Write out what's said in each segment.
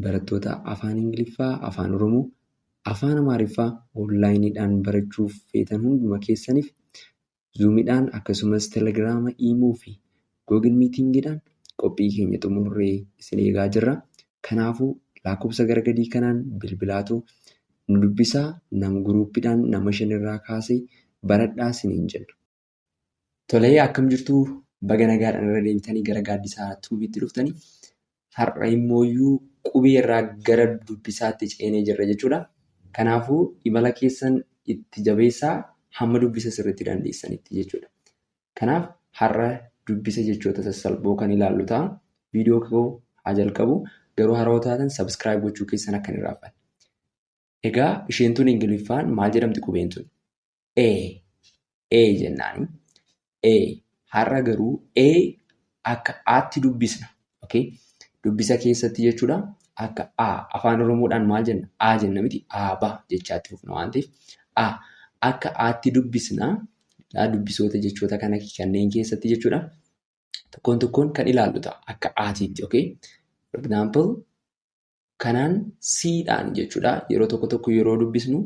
barattoota afaan Ingiliffaa, afaan Oromoo, afaan Amaariffaa onlaayiniidhaan barachuuf feetan hunduma keessaniif zuumiidhaan akkasumas telegiraama, iimoo fi googil miitingiidhaan qophii keenya xumurree isin eegaa jirra. Kanaafuu lakkoofsa gara gadii kanaan bilbilaatu nu dubbisaa, nama guruuppiidhaan nama 5 irraa kaasee baradhaa isiniin jenna. Tolee, akkam jirtuu? Baga nagaadhaan irra deebitanii gara gaaddisaa tuubiitti dhuftanii har'a immooyyuu qubee irraa gara dubbisaatti ceenee jirra jechuudha. Kanaafuu imala keessan itti jabeessaa hamma dubbisa sirriitti dandeessanitti jechuudha. Kanaaf har'a dubbisa jechoota sassalphoo kan ilaallu ta'a. Viidiyoo koo haa jalqabu. Garuu haroo taatan sabskiraayib gochuu keessan akka hin irraanfanne. Egaa isheen tun Ingiliffaan maal jedhamti qubeen tun? E jennaani. Har'a garuu akka aatti dubbisna. Dubbisa keessatti jechuudha. Akka afaan Oromoodhaan maal jenna? A jenna miti. Aabaa jechaatti fufna waan ta'eef akka aatti dubbisna. Dubbisoota jechoota kanneen keessatti jechuudha. Tokkoon tokkoon kan ilaallu ta'a. Akka aatiitti. For example, kanaan siidhaan jechuudha. Yeroo tokko yeroo dubbisnu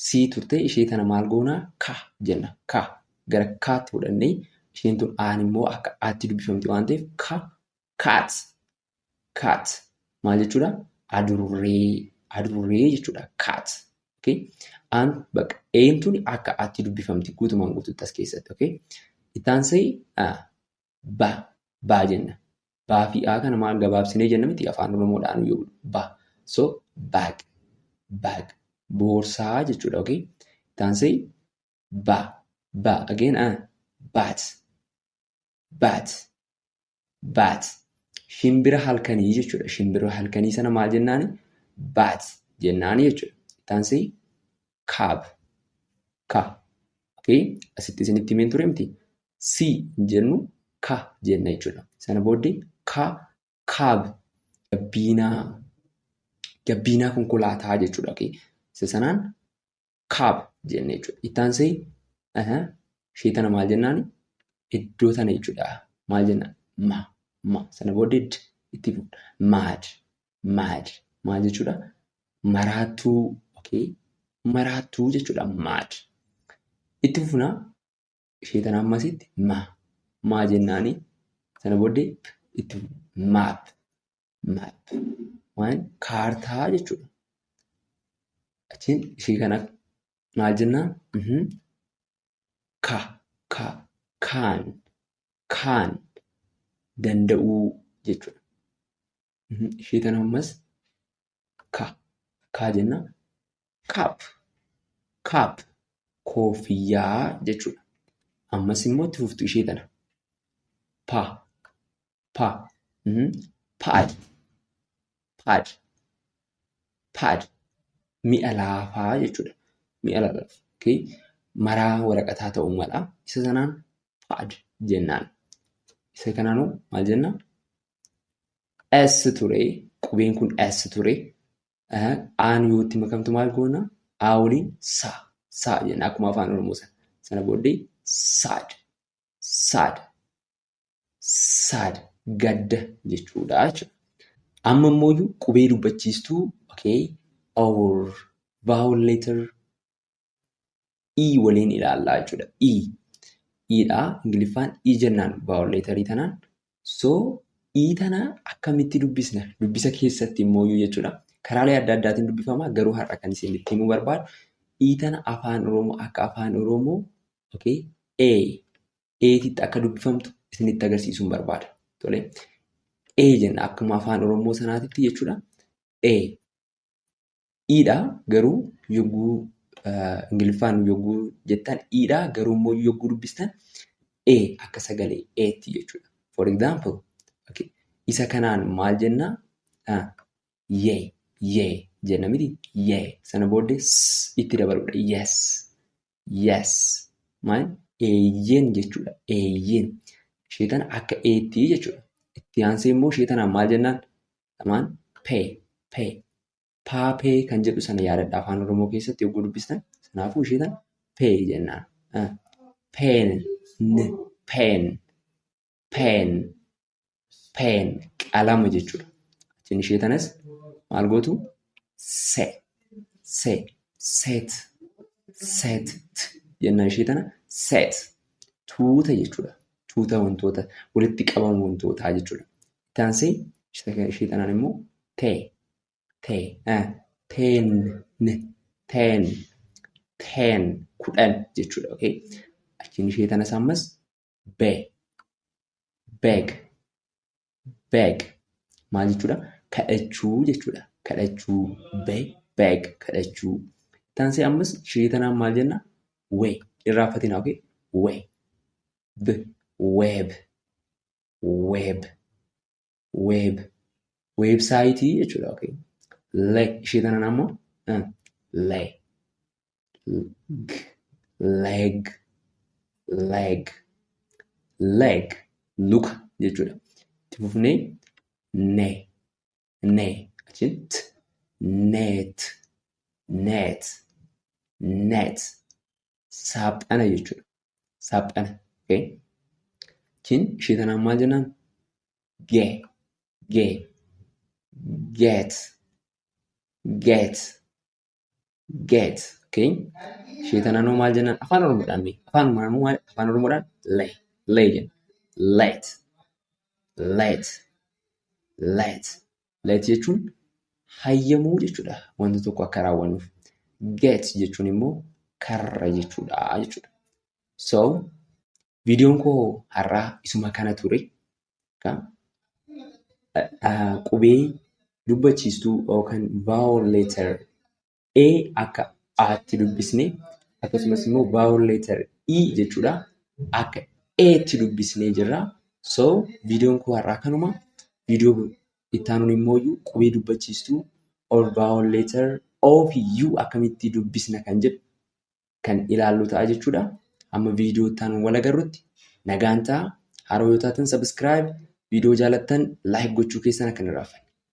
sii turte ishee tana maal goonaa? Ka jenna. Ka gara kaatti fudhannee isheen tun aan immoo akka aatti dubbifamti waan ta'eef kaat maal jechuudha? Adurree jechuudha. Kaat. Aan bakka eentuni akka aatti dubbifamti guutumaan guutuutti as keessatti. Ittaansee baa jenna. Baa fi kana maal gabaabsinee jenna miti afaan Oromoodhaan yoo ba. So bag. Boorsaa jechuudha. Ittaansee again bat. Shimbira halkanii jechuudha. Shimbira halkanii sana maal jennaani? Bat jennaani jechuudha. Ittaansee kaab. Asitti isinitti himeen ture miti. Si jennu ka jenna jechuudha. Sana booddee kaab. Gabbiinaa konkolaataa jechuudha. Isa sanaan kaab jenna jechuudha. Ittaansee ishee tana maal jennaani? Iddoo tana jechuudha. Maal jenna? Ma. Sana booddee itti fufna. Maad. Maal jechuudha? Maraattuu. Maraattuu jechuudha. Maad. Itti fufna. Ishee tana ammasitti maa jennaani? Sana booddee itti maap. Waan kaartaa jechuudha. Achiin ishee kana maal jennaan? Kaan danda'uu jechuudha. Ishee tana ammas kaa jenna. Kaap koofiyyaa jechuudha. Ammas immoo itti fuftu ishee tana. Paad. Mi'a laafaa jechuudha. Mi'a laafaa. Maraa waraqataa ta'uu mala. Isa sanaan paad jennaan. Isa kanaanuu maal jennaa? S ture. Qubeen kun S ture. Aan yoo itti makamtu maal goona? A waliin saa jenna. Akkuma afaan Oromoo sana. Sana booddee saad gadda jechuudha. Amma immoo qubee dubbachiistuu or vowel letter waliin ilaallaa jechuudha. Dha Ingiliffaan jennaan vowel letterii tanaan. So tana akkamitti dubbisna? Dubbisa keessatti immoo jechuudha. Karaalee adda addaatiin dubbifama. Garuu har'a kan isin itti himuu barbaadu tana afaan Oromoo akka afaan Oromoo eetitti akka dubbifamtu isinitti agarsiisuun barbaada. Tolee. Jenna akkuma afaan Oromoo sanaatitti jechuudha. Dha garuu yogguu Ingiliffaan yogguu jettan dha garuu immoo yogguu dubbistan akka sagalee eetti jechuudha. For example, isa kanaan maal jennaa? Yee jenna miti? Yee. Sana booddee itti dabaludha. Yes. Maal? Eeyyeen jechuudha. Eeyyeen. Ishee tana akka eetti jechuudha. Itti aansee immoo ishee tanaan maal jennaan? Tamaan paapee kan jedhu sana yaadadha afaan Oromoo keessatti yogguu dubbistan. Kanaafuu ishee tana pee jennaan. Peen qalama jechuudha. Achiin ishee tanas maal gootu? Set jennaan ishee tana set tuuta jechuudha. Tuuta wantoota walitti qabamu wantootaa jechuudha. Itti aansee ishee tanaan immoo ten kudhan jechuudha. Okay. Achiin ishee tanas ammas beg maal jechuudha? Kadhachuu jechuudha. Kadhachuu beg kadhachuu. Itti aansee ammas ishee tanaan maal jenna? Irraanfatina. Okay. Weebsaayitii jechuudha. Okay. Ishee tanaan ammoo leg luka jechuudha. Itti fufnee achiin net saaphana jechuudha. Saaphana. Okay. Achiin ishee tanaan maal jennaan? Get. Okay. Ishee tanaan maal jennaan? Afaan Oromoodhaan lay jenna. Let jechuun hayyamuu jechuudha. Wanta tokko akka raawwannuuf. Get jechuun immoo karra jechuudha. So viidiyoon koo har'aa isuma kana ture. Qubee dubbachiistuu yookaan vowel letter A akka Aatti dubbisnee akkasumas immoo vowel letter E jechuudha akka Eetti dubbisnee jirra. So viidiyoon koo har'aa kanuma. Viidiyoo itti aanuun immoo qubee dubbachiistuu or vowel letter O fi U akkamitti dubbisna kan jedhu kan ilaallu ta'a jechuudha. Amma viidiyoo itti aanuun wal agarrutti nagaan ta'a. Haroo yoo taatan subscribe, viidiyoo jaalattan like gochuu keessan akka hin irraanfanne.